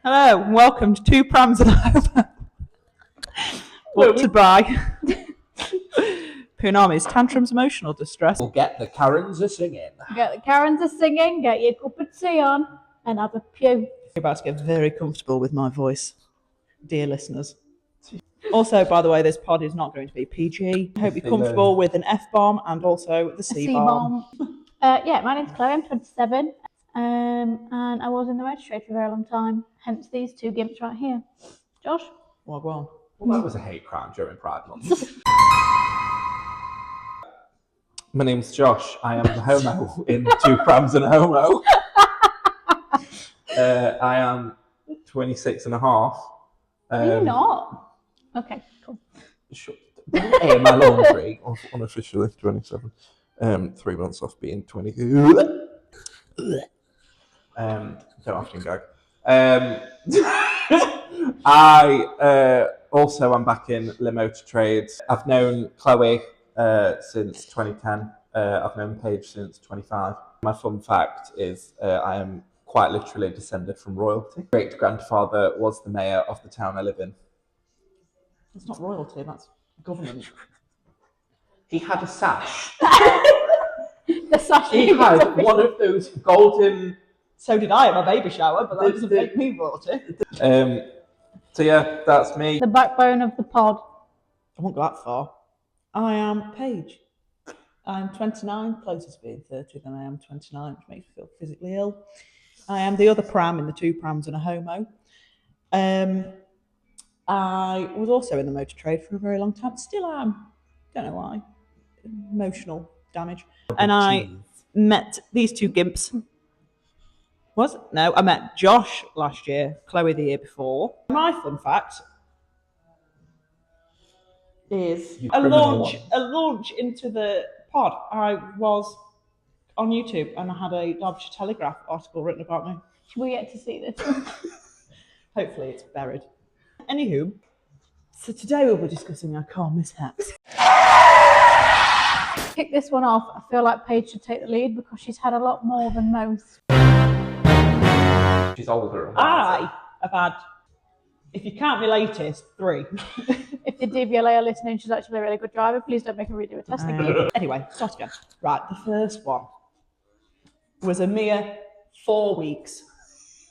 Hello, and welcome to Two Prams and a Homo. Brought to by Punami's Tantrums Emotional Distress. We'll get the Karens a singing. Get the Karens a singing, get your cup of tea on, and have a pew. You're about to get very comfortable with my voice, dear listeners. Also, by the way, this pod is not going to be PG. I hope you're comfortable with an F-bomb and also the C-bomb. Yeah, my name's Chloe, I'm 27, and I was in the motor trade for a very long time, hence these two gimps right here. Josh? Well, Well, that was a hate crime during Pride Month. My name's Josh. I am the homo in Two Prams and a Homo. I am 26 and a half. Are you not? Okay, cool. Sure. My laundry, unofficially 27. 3 months off being 20. Don't often gag. I also am back in limo to trade. I've known Chloe since 2010. I've known Paige since 25. My fun fact is I am quite literally descended from royalty. Great grandfather was the mayor of the town I live in. that's not royalty, that's government. He had a sash. The sash. He had one of those golden. So did I at my baby shower, but that doesn't make me royalty. So yeah, that's me. The backbone of the pod. I won't go that far. I am Paige. I'm 29, closer to being 30 than I am 29, which makes me feel physically ill. I am the other pram in the Two Prams and a Homo. I was also in the motor trade for a very long time. Still am. Don't know why. Emotional damage. And I met these two gimps. I met Josh last year, Chloe the year before. My fun fact is a launch into the pod. I was on YouTube and I had a Derbyshire Telegraph article written about me. Should we get to see this? Hopefully it's buried. Anywho, so today we'll be discussing our car mishaps. Kick this one off. I feel like Paige should take the lead because she's had a lot more than most. She's older. I have had, if you count my latest, 3. If the DVLA are listening, she's actually a really good driver. Please don't make her redo a test again. Anyway, start again. Right, the first one was a mere 4 weeks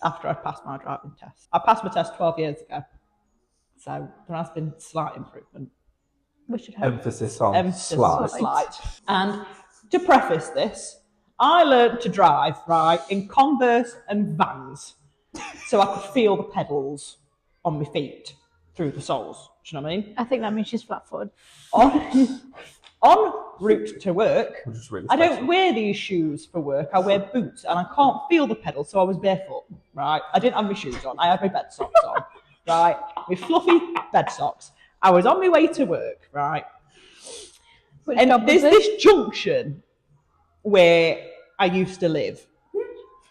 after I passed my driving test. I passed my test 12 years ago, so there has been slight improvement. We should hope. Emphasis on slight. And to preface this, I learned to drive, right, in Converse and Vans, so I could feel the pedals on my feet through the soles. Do you know what I mean? I think that means she's flat-footed. On route to work, Really I don't wear these shoes for work. I wear boots, and I can't feel the pedals, so I was barefoot, right? I didn't have my shoes on. I had my bed socks on, right? My fluffy bed socks. I was on my way to work, right? And there's this junction where I used to live,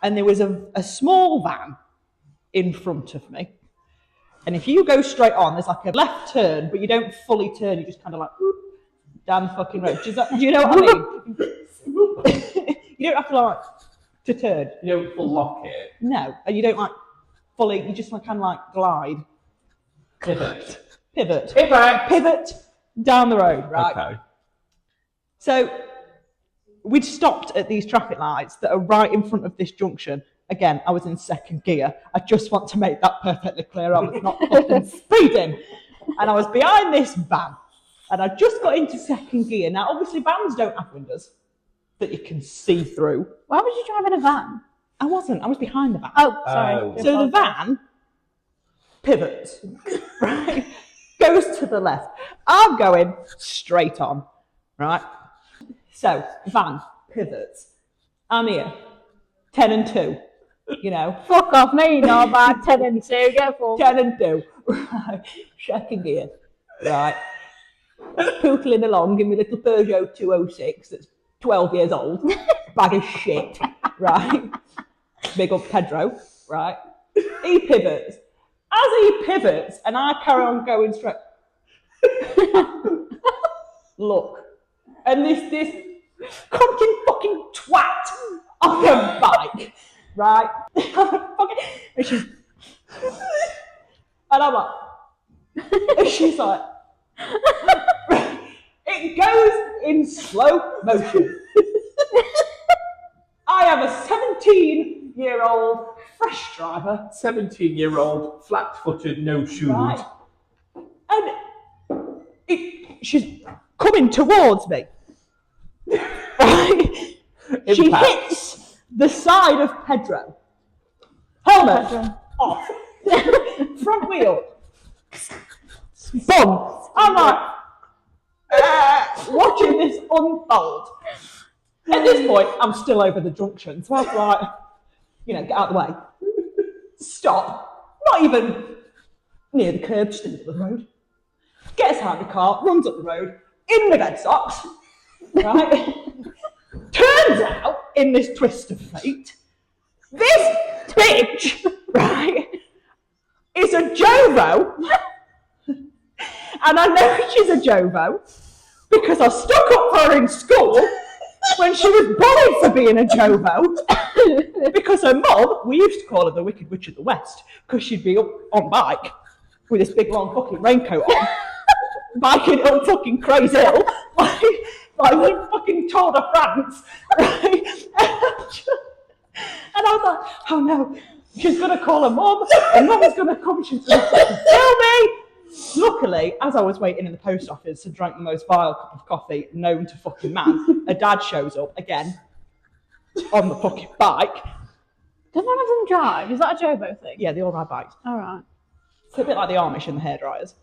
and there was a small van in front of me. And if you go straight on, there's like a left turn, but you don't fully turn, you just kind of like whoop, down the fucking road. Do you know what I mean? You don't have to like to turn. You don't full lock it. No, and you don't like fully, you just like kind of like glide. Pivot down the road, right? Okay. So we'd stopped at these traffic lights that are right in front of this junction. Again, I was in second gear. I just want to make that perfectly clear. I was not fucking speeding. And I was behind this van. And I just got into second gear. Now, obviously, vans don't have windows that you can see through. Why was you driving a van? I wasn't. I was behind the van. Oh, sorry. So the van pivots, right? Goes to the left. I'm going straight on, right? So, van pivots. I'm here, 10 and 2, you know. Fuck off me, no bad. 10 and 2, get full. 10 and 2, right? Second gear, right? Pootling along in my little Peugeot 206 that's 12 years old, bag of shit, right? Big up Pedro, right? He pivots. As he pivots, and I carry on going straight, look, and this cunting fucking twat on a bike, right? And she's And I'm like, and she's like, it goes in slow motion. I am a 17-year-old fresh driver. 17-year-old, flat-footed, no shoes. Right. And she's coming towards me. Right? She hits the side of Pedro. Helmet Pedro. off. Front wheel. Boom. I'm like, watching this unfold. At this point, I'm still over the junction, so I'm like, get out of the way. Stop. Not even near the curb, just in the middle of the road. Gets out of the car, runs up the road, in the bed socks, right? Turns out, in this twist of fate, this bitch, right, is a Jovo. And I know she's a Jovo because I stuck up for her in school when she was bullied for being a Jovo. Because her mum, we used to call her the Wicked Witch of the West, because she'd be up on bike with this big long fucking raincoat on, biking up fucking Crazy Hill, like we fucking Tour de France, right? And I was like, oh no, she's going to call her mum, and mum's going to come, she's going to fucking kill me. Luckily, as I was waiting in the post office and drank the most vile cup of coffee known to fucking man, a dad shows up again on the fucking bike. Does one of them drive? Is that a Jobo thing? Yeah, they all ride bikes. All right. It's a bit like the Amish and the hairdryers.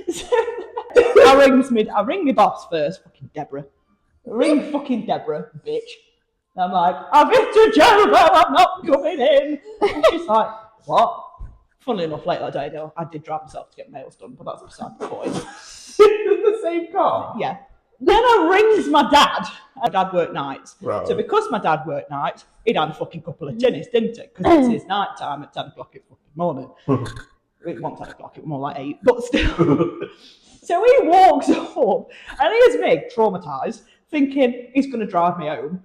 So I ring my boss first, fucking Deborah. Ring fucking Deborah, bitch. And I'm like, I've been to Jovo, I'm not coming in. And she's like, what? Funnily enough, late that day, though, I did drive myself to get nails done, but that's beside the point. In the same car? Yeah. Then I rings my dad. My dad worked nights. Right. So because my dad worked nights, he'd had a fucking couple of tinnies, didn't it? Because it's his night time at 10 o'clock in the fucking morning. It wasn't 10 o'clock, it was more like 8, but still. So he walks up, and here's me, traumatised, thinking he's going to drive me home.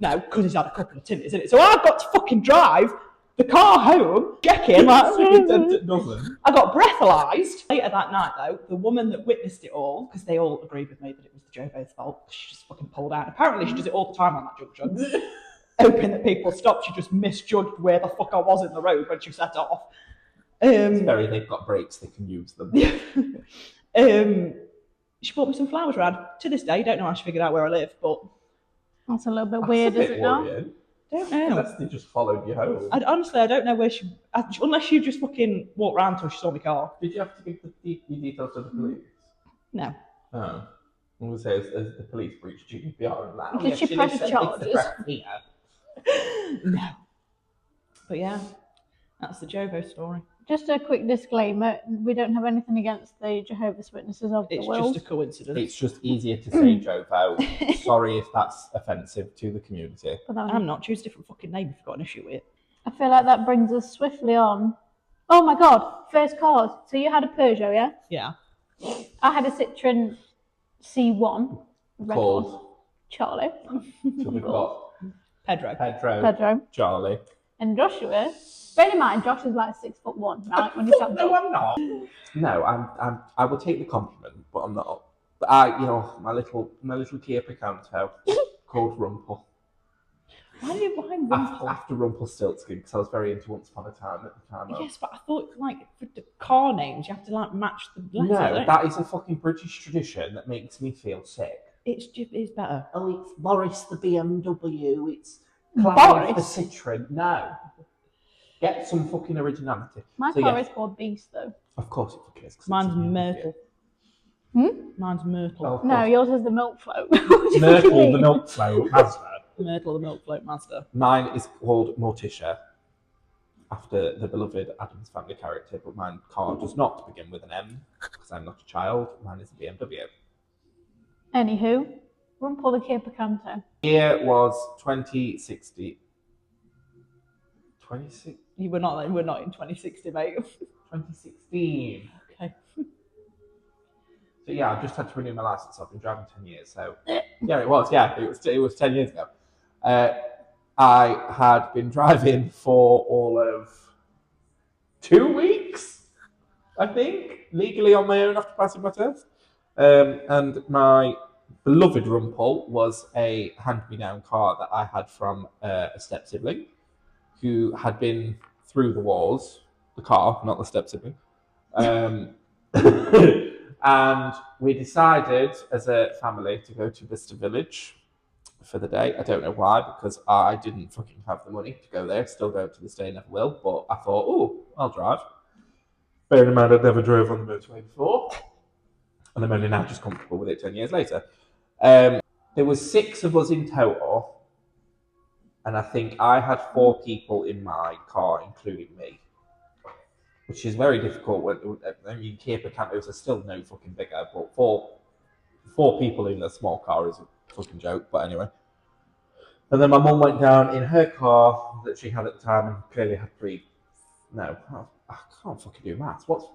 No, because he's had a couple of tinnies, isn't it? So I've got to fucking drive the car home, checking, like, I got breathalyzed. Later that night, though, the woman that witnessed it all, because they all agreed with me that it was the Jovo's fault, she just fucking pulled out. Apparently, she does it all the time on that junction. Hoping that people stop, she just misjudged where the fuck I was in the road when she set off. They've got brakes, they can use them. She bought me some flowers around. To this day, don't know how she figured out where I live, but That's a little bit weird, is it not? don't know. Unless they just followed you home. Honestly, I don't know where she... Unless she just fucking walked around until she saw my car. Did you have to give your details to the police? No. Oh. I'm going to say, as the police breached GDPR and that. Did she press charges? No. But yeah, that's the Jovo story. Just a quick disclaimer, we don't have anything against the Jehovah's Witnesses of It's the world. just a coincidence. It's just easier to say Jovo. Sorry if that's offensive to the community. I'm not. Choose a different fucking name if you've got an issue with it. I feel like that brings us swiftly on. Oh my god, first cars. So you had a Peugeot, yeah? Yeah. I had a Citroen C1. Called Charlie. So we've got Pedro. Pedro. Charlie. And Joshua. Bear in mind, Josh is like 6'1", right? When you start No, I'm not. No, I will take the compliment, but I'm not. But my little Kia Picanto called Rumple. Why Rumple? After Rumpelstiltskin, because I was very into Once Upon a Time at the time. Yes, but I thought, like, for the car names, you have to, like, match the letters. No, that is a fucking British tradition that makes me feel sick. It's better. Oh, it's Boris the BMW. It's Boris? Clive the Citroen. No. Get some fucking originality. My car is called Beast, though. Of course it fucking is. 'cause Mine's it's a Myrtle. Mine's Myrtle. Oh, No, yours is the Milk Float. Myrtle the Milk Float Mazda. Myrtle the Milk Float Master. Mine is called Morticia, after the beloved Addams Family character, but mine car does not begin with an M, because I'm not a child. Mine is a BMW. Anywho, Rumple the Kia Picanto. Year was 2060. 26. We're not in 2060, mate. 2016. Okay. So yeah, I've just had to renew my license. I've been driving 10 years, so yeah, it was 10 years ago. I had been driving for all of 2 weeks, I think, legally on my own after passing my test. And my beloved Rumpel was a hand-me-down car that I had from a step-sibling who had been through the wars, the car, not the step-sibling. And we decided as a family to go to Vista Village for the day. I don't know why, because I didn't fucking have the money to go there. Still don't to this day, never will. But I thought, oh, I'll drive. Bearing in mind I'd never drove on the motorway before. And I'm only now just comfortable with it 10 years later. There was 6 of us in total. And I think I had 4 people in my car, including me. Which is very difficult. Kia Picantos are still no fucking bigger, but four people in a small car is a fucking joke. But anyway. And then my mum went down in her car that she had at the time and clearly had 3. No, I can't fucking do maths. What's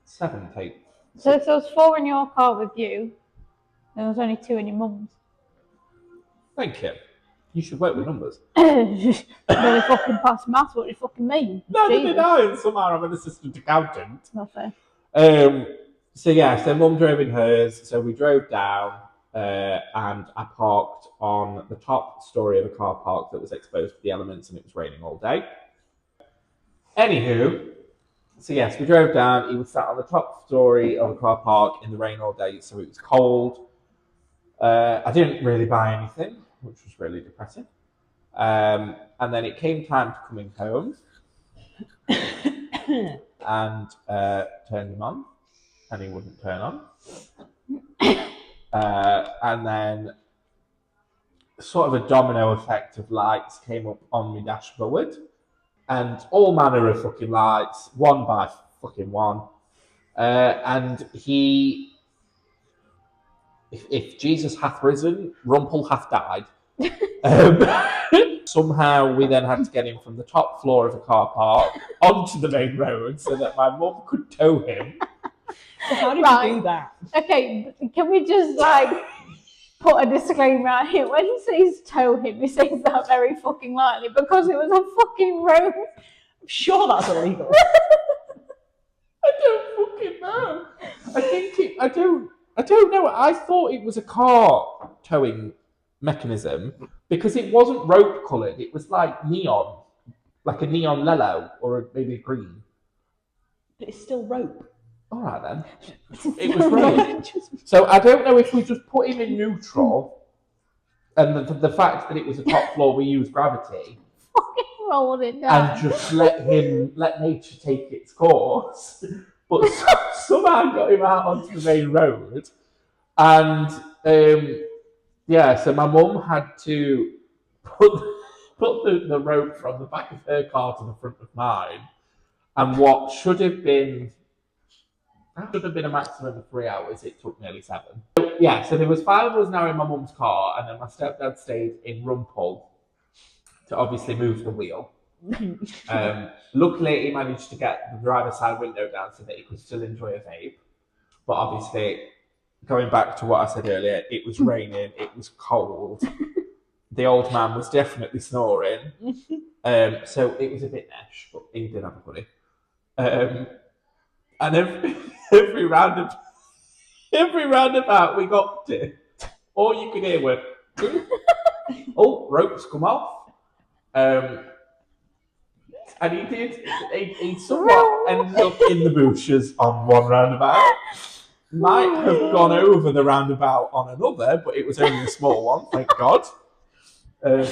7, 8? So if there was 4 in your car with you, there was only 2 in your mum's. Thank you. You should work with numbers. Really fucking pass maths, what do you fucking mean? Neither did I, and somehow I'm an assistant accountant. Not fair. So mum drove in hers, so we drove down, and I parked on the top story of a car park that was exposed to the elements, and it was raining all day. Anywho, so yes, we drove down. He was sat on the top story of a car park in the rain all day, so it was cold. I didn't really buy anything, which was really depressing. And then it came time to coming home and turned him on, and he wouldn't turn on. And then sort of a domino effect of lights came up on my dashboard, and all manner of fucking lights, one by fucking one. And he, if Jesus hath risen, Rumpel hath died. Somehow we then had to get him from the top floor of a car park onto the main road so that my mum could tow him. So how did you do that? Okay, can we just put a disclaimer out here? When he says tow him, he says that very fucking lightly because it was a fucking road. I'm sure that's illegal. I don't fucking know. I don't know. I thought it was a car towing mechanism because it wasn't rope coloured. It was like neon, like a neon yellow or maybe a green. But it's still rope. All right then. It was rain. So I don't know if we just put him in neutral, and the fact that it was a top floor, we used gravity. Fucking rolled it down. And just let nature take its course. But somehow got him out onto the main road, and so my mum had to put the rope from the back of her car to the front of mine, and what should have been a maximum of 3 hours, it took nearly 7. So there was 5 of us now in my mum's car, and then my stepdad stayed in Rumpel to obviously move the wheel. Luckily, he managed to get the driver's side window down so that he could still enjoy a vape. But obviously, going back to what I said earlier, it was raining, it was cold. The old man was definitely snoring. So it was a bit nesh, but he did have a buddy. And every roundabout we got to, all you could hear were, oh, ropes come off. And he somewhat ended up in the bushes on one roundabout. Might have gone over the roundabout on another, but it was only a small one, thank God.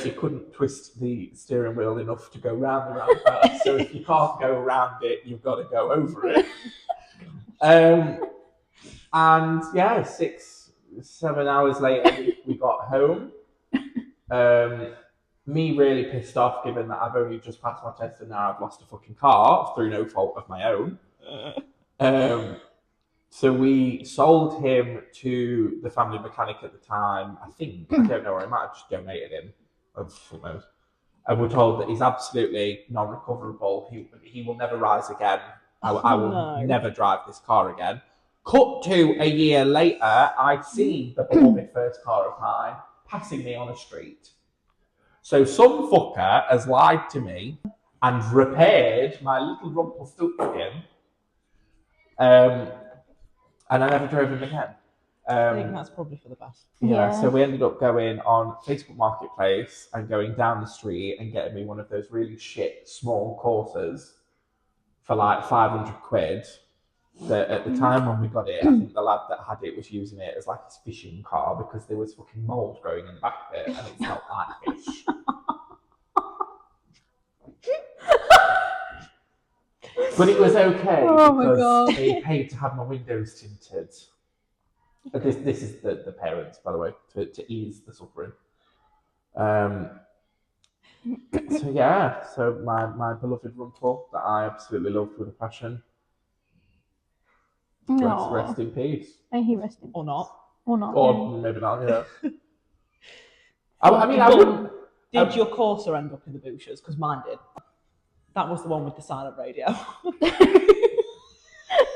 He couldn't twist the steering wheel enough to go round the roundabout, so if you can't go around it, you've got to go over it. And yeah, 6-7 hours later, we got home. Me really pissed off, given that I've only just passed my test and now I've lost a fucking car through no fault of my own. So we sold him to the family mechanic at the time. I don't know, or I might have just donated him. Who knows? And we're told that he's absolutely non-recoverable. He will never rise again. I will never drive this car again. Cut to a year later, I see the beloved first car of mine passing me on a street. So some fucker has lied to me and repaired my little Rumpelstiltskin, and I never drove him again. I think that's probably for the best. Yeah, so we ended up going on Facebook Marketplace and going down the street and getting me one of those really shit small Corsas for like 500 quid. That at the time when we got it, I think the lad that had it was using it as like his fishing car because there was fucking mould growing in the back of it and it smelled like fish. But it was okay because they paid to have my windows tinted. This is the parents, by the way, to ease the suffering. So yeah, so my beloved Rumpel that I absolutely loved with a passion. Rest in peace. May he rest in peace. Or not. Or maybe not, yeah. I mean, I wouldn't... Did your Corsa end up in the bushes? Because mine did. That was the one with the silent radio.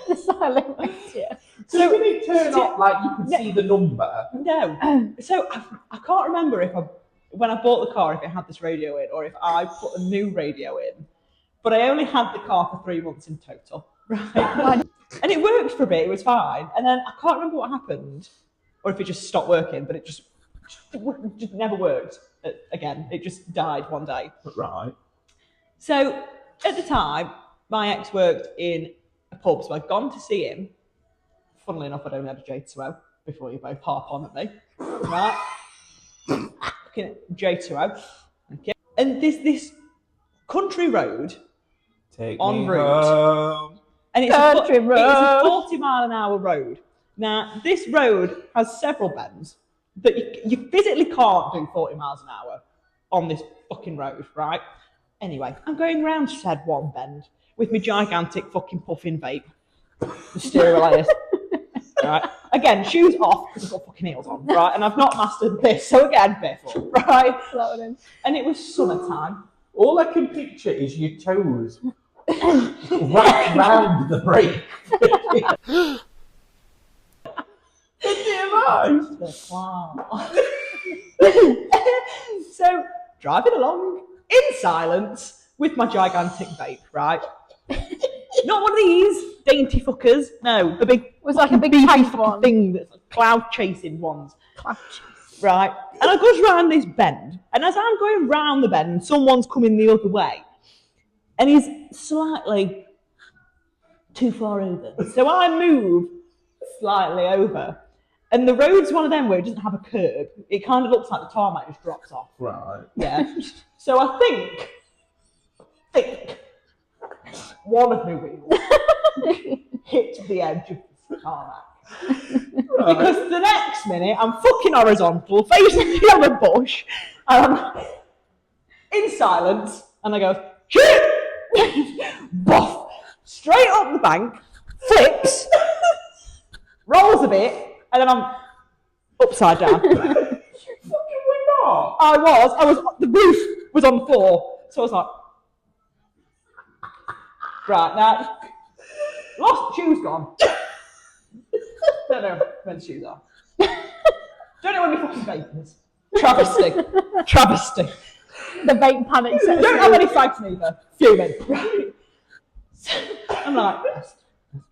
The silent radio. So did it turn up like you could see the number? No. So I can't remember if when I bought the car, if it had this radio in or if I put a new radio in. But I only had the car for 3 months in total. Right. And it worked for a bit, it was fine. And then I can't remember what happened, or if it just stopped working, but it just never worked again. It just died one day. Right. So at the time, my ex worked in a pub, so I'd gone to see him. Funnily enough, I'd only had a J2O before you both harp on at me. Right? Looking at J2O. Okay. And this country road en route. And it's a 40-mile-an-hour road. Now, this road has several bends, but you physically can't do 40 miles an hour on this fucking road, right? Anyway, I'm going round said one bend with my gigantic fucking puffin vape, the sterilized. Right? Again, shoes off because I've got fucking heels on, right? And I've not mastered this, so again, barefoot, right? And it was summertime. All I can picture is your toes wrapped round the brake. So, driving along in silence with my gigantic vape, right? Not one of these dainty fuckers. No, the big. It was like a big beefy one thing that's like cloud chasing ones. Right? And I goes round this bend, and as I'm going round the bend, someone's coming the other way. And he's slightly too far over. So I move slightly over. And the road's one of them where it doesn't have a curb. It kind of looks like the tarmac just drops off. Right. Yeah. So I think one of my wheels hit the edge of the tarmac. Right. Because the next minute I'm fucking horizontal, facing the other bush, and I'm in silence, and I go, shit! Boff! Straight up the bank, flips, rolls a bit, and then I'm upside down. You fucking were not. I was, the roof was on the floor, so I was like, right, now, lost shoes gone. Don't know when the shoes are. Don't know when my fucking vape is. Travesty. The vape panic set. Don't have any fags neither. Fuming. Right. So I'm like, let's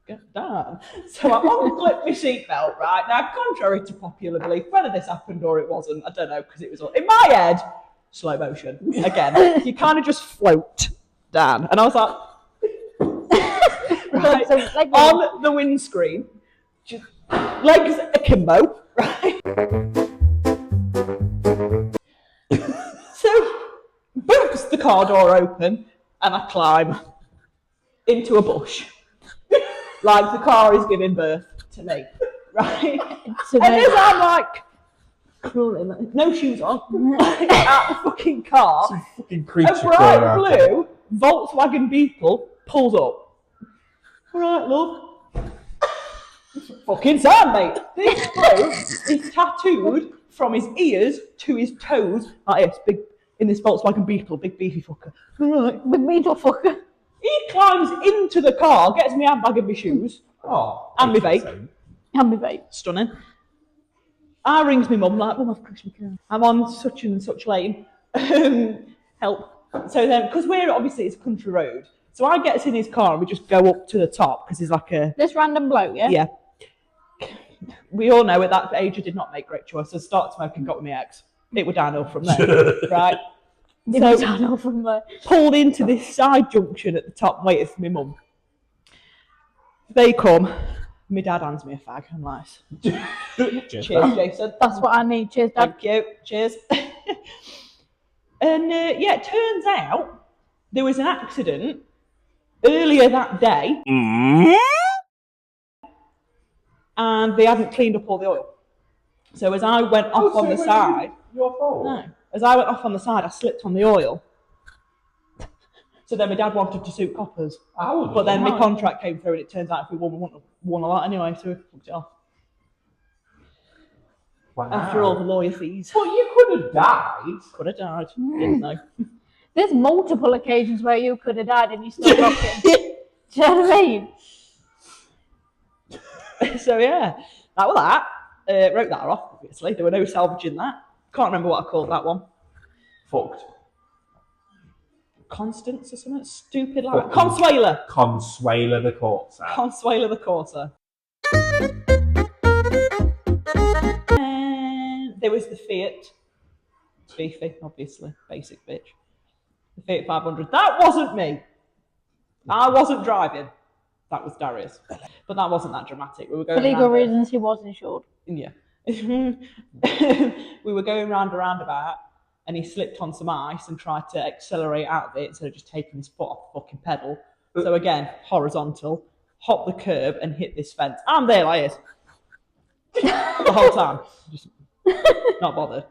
get down. So I unclipped my seatbelt, right? Now, contrary to popular belief, whether this happened or it wasn't, I don't know, because it was all, in my head, slow motion. Again, you kind of just float down. And I was like, right, on the windscreen, just legs akimbo, right? So, boots the car door open, and I climb into a bush. Like the car is giving birth to me, right? And as I'm like, crawling, like, no shoes on, like, out the fucking car, Some fucking creature a bright blue Volkswagen Beetle pulls up. All right, love. Fucking sad, mate. This bloke is tattooed from his ears to his toes like this, big, in this Volkswagen Beetle, big beefy fucker. All right. Big beetle fucker. He climbs into the car, gets me handbag and my shoes, and my vape. And my vape. Stunning. I rings my mum like, Mum, I've crashed my car. I'm on such and such lane. Help. So then, because we're obviously it's a country road, so I get us in his car and we just go up to the top because he's like a This random bloke, yeah? yeah. We all know at that age I did not make great choices. Start smoking, got with my ex. It were downhill from there, right? So from there. Pulled into this side junction at the top, waiting for my mum. They come. My dad hands me a fag. I'm like, cheers, Jason. That's what I need. Cheers, Dad. Thank you. Cheers. And yeah, it turns out there was an accident earlier that day, and they hadn't cleaned up all the oil. So as I went off on the side, your fault. no, as I went off on the side, I slipped on the oil. So then my dad wanted to sue coppers, but then my contract came through, and it turns out if we won a lot anyway, so we fucked it off. Wow. After all the lawyer fees. But you could have died. Could have died. Didn't know. There's multiple occasions where you could have died and you still rocking. Do you know what I mean? So yeah, that was that. Wrote that off, obviously. There were no salvaging that. Can't remember what I called that one. Fucked. Constance or something stupid like that. Consuela. Consuela the Corsa. Consuela the Corsa. And there was the Fiat. Beefy, obviously. Basic bitch. The Fiat 500. That wasn't me. I wasn't driving. That was Darius. But that wasn't that dramatic. We were going For legal reasons, he was insured. Yeah. We were going round a roundabout and he slipped on some ice and tried to accelerate out of it instead of just taking his foot off the fucking pedal. So again, horizontal, hop the curb and hit this fence. I'm there like this. The whole time. Just not bothered.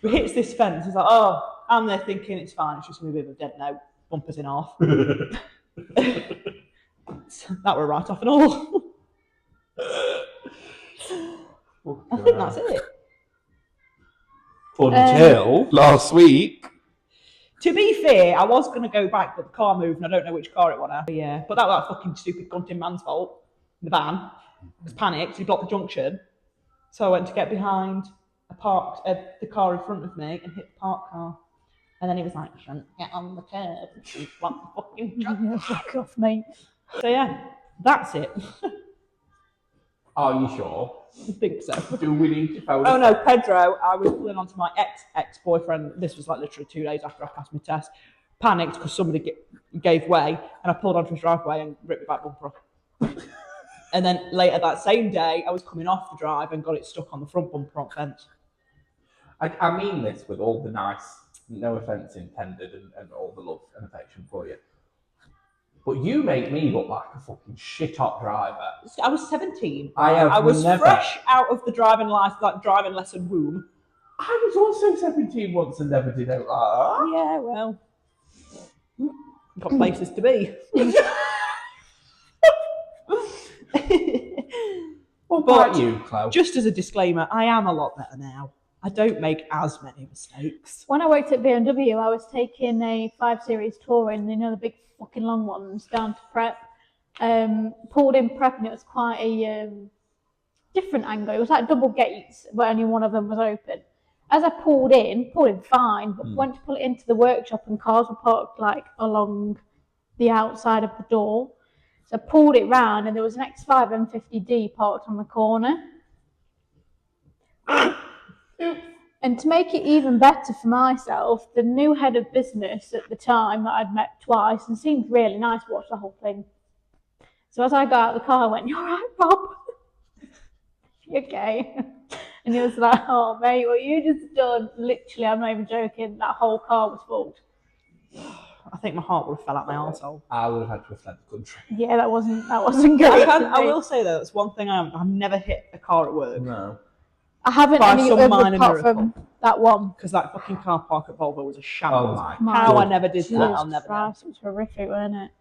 He hits this fence, he's like, oh, I'm there thinking it's fine, it's just going to be a bit of a dead note. Bumpers in half. That were right off and all. I think that's it. Until last week. To be fair, I was going to go back, but the car moved and I don't know which car it was now. Yeah, but that was that fucking stupid gunting man's fault. The van. I was panicked, he blocked the junction. So I went to get behind the car in front of me and hit the parked car. And then he was like, shouldn't get on the curb. And blocked the fucking junction. Fuck off, mate. So yeah, that's it. Are you sure? I think so. Do we need to phone? Oh no, Pedro, I was pulling onto my ex-boyfriend. This was like literally 2 days after I passed my test. Panicked because somebody gave way and I pulled onto his driveway and ripped my back bumper off. And then later that same day, I was coming off the drive and got it stuck on the front bumper on fence. I mean this with all the nice, no offence intended, and all the love and affection for you. But you make me look like a fucking shit-hot driver. I was 17. I was fresh out of the driving lesson womb. I was also 17 once and never did out like that. Yeah, well, got places to be. What about you, Chloe? Just as a disclaimer, I am a lot better now. I don't make as many mistakes. When I worked at BMW, I was taking a 5 Series touring, the big fucking long ones, down to prep. Pulled in prep and it was quite a different angle. It was like double gates, but only one of them was open. As I pulled in fine, but went to pull it into the workshop and cars were parked like along the outside of the door. So I pulled it round and there was an X5 M50D parked on the corner. And to make it even better for myself, the new head of business at the time that I'd met twice and seemed really nice, watched the whole thing. So as I got out of the car, I went, "You all right, Bob? You okay?" And he was like, "Oh, mate, what you just done, literally, I'm not even joking, that whole car was fucked." I think my heart would have fell out my arsehole. I would have had to have fled the country. Yeah, that wasn't good. I will say though, that's one thing I've never hit a car at work. No. I haven't By any some other minor apart miracle. from that one. Because that fucking car park at Volvo was a shambles. Oh my How God. I never did that, I'll Jesus never know. Christ, it was horrific, wasn't it?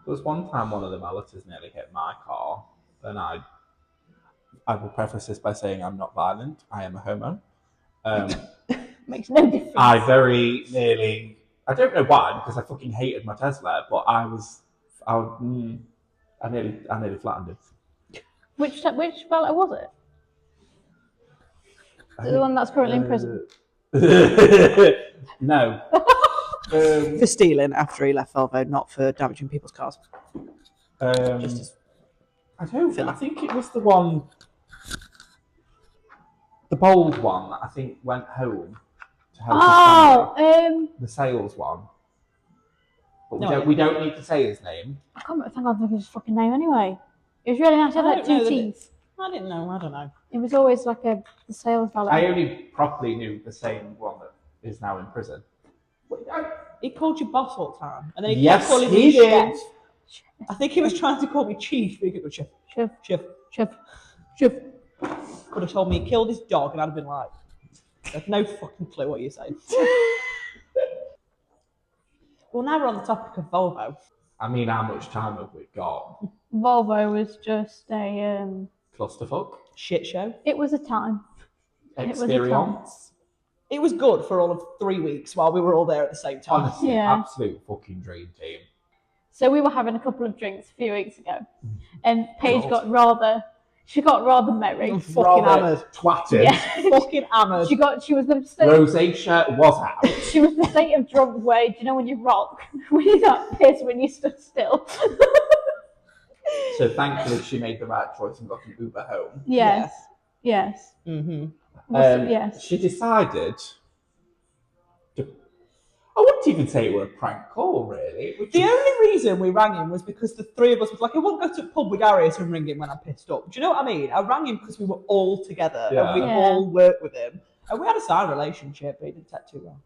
There was one time one of the malleters nearly hit my car, and I will preface this by saying I'm not violent. I am a homo. Makes no difference. I very nearly. I don't know why, because I fucking hated my Tesla, but I nearly flattened it. Which fella was it? The one that's currently in prison. No. For stealing after he left Volvo, not for damaging people's cars. Just as I don't. Philip. I think it was the one, the bold one that I think went home to help his family. The sales one. But we don't need to say his name. I can't think of his fucking name anyway. It was really nice. He had like two teeth. I didn't know. I don't know. It was always like the sales valet. I only properly knew the same one that is now in prison. He called you boss all the time, and then he Yes, kept calling he me did. chef. I think he was trying to call me chief, but he could go chef. Chef. Could have told me he killed his dog, and I'd have been like, "There's no fucking clue what you're saying." Well, now we're on the topic of Volvo. I mean, how much time have we got? Volvo was just a Clusterfuck. Shit show. It was a time. Experience. It was good for all of 3 weeks while we were all there at the same time. Honestly, absolute fucking dream team. So we were having a couple of drinks a few weeks ago, and Paige got rather merry. Fucking hammered. Twatted. Yeah. Fucking hammered. She was the state. Rosacea was out. She was the state of drunk where, do you know when you rock? When you got pissed when you stood still. So thankfully she made the right choice and got an Uber home. Yes. Mm-hmm. Yes. She decided to, I wouldn't even say it were a prank call, really. The only reason we rang him was because the three of us was like, I won't go to a pub with Darius and ring him when I'm pissed up. Do you know what I mean? I rang him because we were all together and we all worked with him. And we had a side relationship, but it didn't take too long.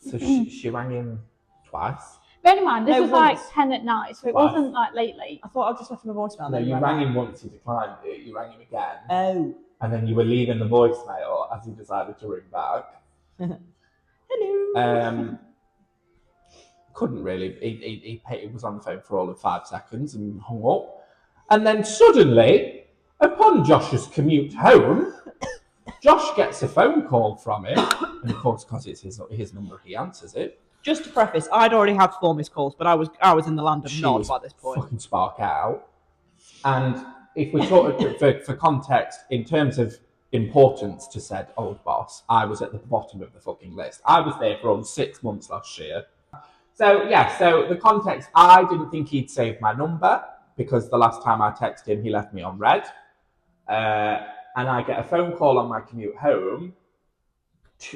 So she rang him twice. Bear in mind, this was once. like 10 at night, so it wasn't like late. I thought I'd just left him a voicemail. No, you rang him once, he declined it. You rang him again. Oh. And then you were leaving the voicemail as he decided to ring back. Hello. Couldn't really. He was on the phone for all of 5 seconds and hung up. And then suddenly, upon Josh's commute home, Josh gets a phone call from him. And of course, because it's his number, he answers it. Just to preface, I'd already had 4 missed calls, but I was in the land of nod by this point. Fucking spark out. And if we talk for context, in terms of importance to said old boss, I was at the bottom of the fucking list. I was there for almost 6 months last year. So the context, I didn't think he'd saved my number because the last time I texted him, he left me on red. And I get a phone call on my commute home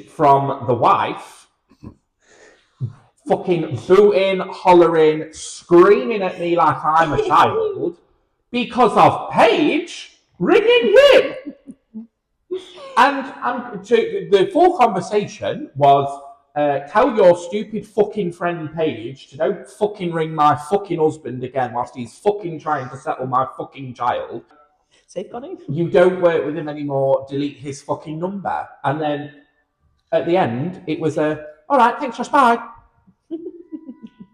from the wife, fucking booting, hollering, screaming at me like I'm a child because of Paige ringing him. And so the full conversation was, tell your stupid fucking friend Paige to don't fucking ring my fucking husband again whilst he's fucking trying to settle my fucking child. Safeguarding? You don't work with him anymore, delete his fucking number. And then at the end, it was all right, thanks, Josh, bye.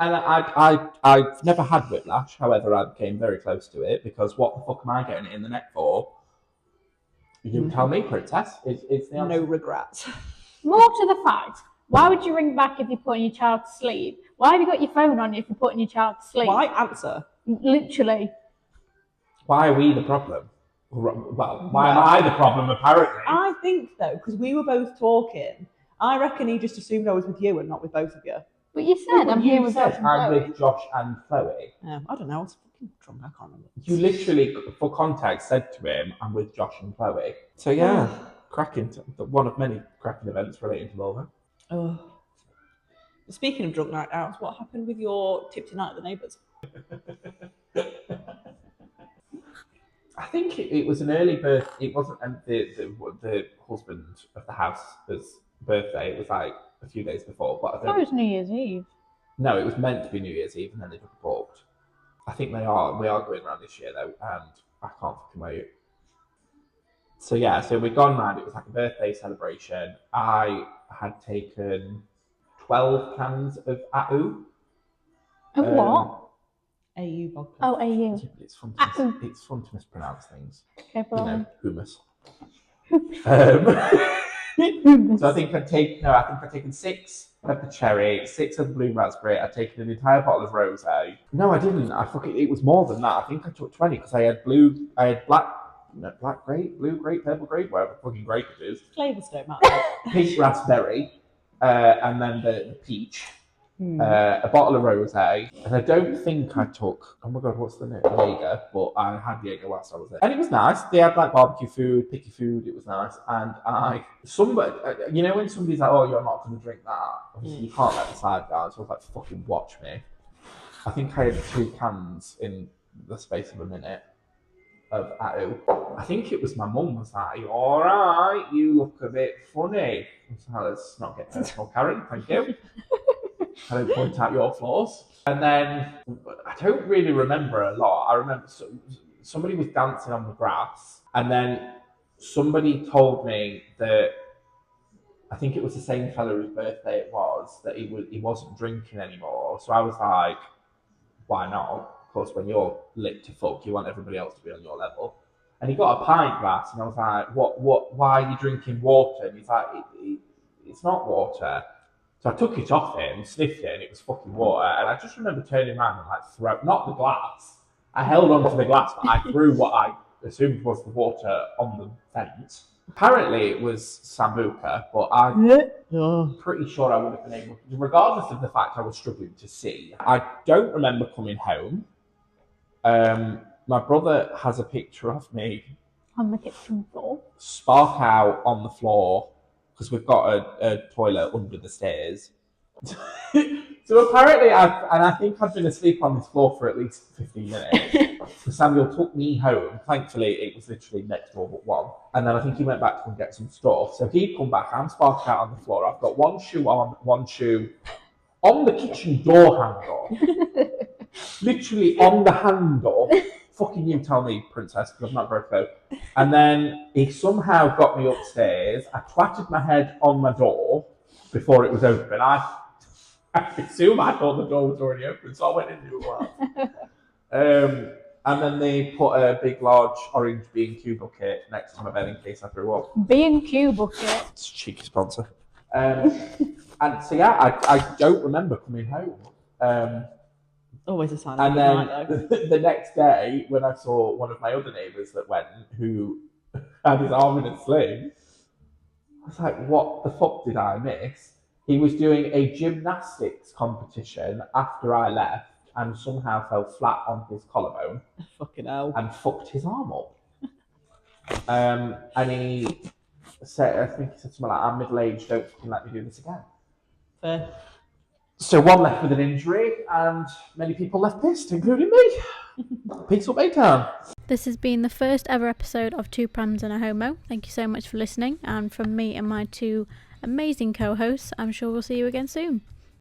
And I've never had whiplash, however, I became very close to it because what the fuck am I getting it in the neck for? You tell me, princess. It's the answer. No regrets. More to the fact, why would you ring back if you're putting your child to sleep? Why have you got your phone on if you're putting your child to sleep? Why answer? Literally. Why are we the problem? Well, why am I the problem, apparently? I think, though, because we were both talking, I reckon he just assumed I was with you and not with both of you. But you said I'm here with Josh and I'm Chloe. with Josh and Chloe. I don't know. I was fucking drunk. I can't remember. You literally, for context, said to him, I'm with Josh and Chloe. So yeah, cracking, one of many cracking events relating to Volvo. Oh. Speaking of drunk night outs, what happened with your tip tonight at the neighbours? I think it was an early birth. It wasn't the husband of the house's birthday. It was like a few days before. But I thought it was New Year's Eve. No, it was meant to be New Year's Eve, and then they took it booked. I think we are going around this year though, and I can't fucking wait. So yeah, so we'd gone round. It was like a birthday celebration. I had taken 12 cans of AU. Of what? AU vodka. Oh, AU. It's fun to mispronounce things. Okay, you know, hummus. Hummus. So I think I'd taken 6 of the cherry, 6 of the blue raspberry. I'd taken an entire bottle of rosé. No, I didn't. It was more than that. I think I took 20 because I had black grape, blue grape, purple grape, whatever fucking grape it is. Flavours don't matter. Pink raspberry, and then the peach, a bottle of rosé, and I don't think I took. Oh my god, what's the name? Jaeger, but I had Jaeger whilst I was there, and it was nice. They had like barbecue food, picky food. It was nice, and somebody, you know, when somebody's like, "Oh, you're not going to drink that," obviously you can't let the side down. So I was like, "Fucking watch me." I think I had 2 cans in the space of a minute of Attu. I think it was my mum was like, "All right, you look a bit funny." I was like, "Let's not get personal, Karen. Thank you. I don't point out your flaws." And then I don't really remember a lot. I remember somebody was dancing on the grass, and then somebody told me that I think it was the same fella whose birthday it was, that he wasn't drinking anymore. So I was like, why not? Of course, when you're lit to fuck, you want everybody else to be on your level. And he got a pint glass, and I was like, why are you drinking water? And he's like, it's not water. So I took it off him, sniffed it, and it was fucking water. And I just remember turning around and like not the glass. I held onto the glass, but I threw what I assumed was the water on the fence. Apparently it was Sambuca, but I'm pretty sure I would have been able to, regardless of the fact I was struggling to see. I don't remember coming home. My brother has a picture of me On the kitchen floor. spark out on the floor because we've got a toilet under the stairs. So apparently, I think I've been asleep on this floor for at least 15 minutes. So Samuel took me home. Thankfully, it was literally next door but one. And then I think he went back to go and get some stuff. So he'd come back. I'm sparked out on the floor. I've got one shoe on the kitchen door handle. Literally on the handle. Fucking you tell me, princess, because I've not broke out. And then he somehow got me upstairs. I twatted my head on my door before it was open. I assume I thought the door was already open, so I went into it. And then they put a big, large orange B&Q bucket next to my bed in case I threw up. B&Q bucket. It's a cheeky sponsor. And so yeah, I don't remember coming home. Always a sign And of then night, though. the next day, when I saw one of my other neighbours that went, who had his arm in a sling, I was like, what the fuck did I miss? He was doing a gymnastics competition after I left and somehow fell flat on his collarbone. Fucking hell. And fucked his arm up. And he said, I think he said something like, I'm middle-aged, don't fucking let me do this again. Fair. So one left with an injury, and many people left pissed, including me. Peace up, A-Town. This has been the first ever episode of Two Prams and a Homo. Thank you so much for listening. And from me and my 2 amazing co-hosts, I'm sure we'll see you again soon.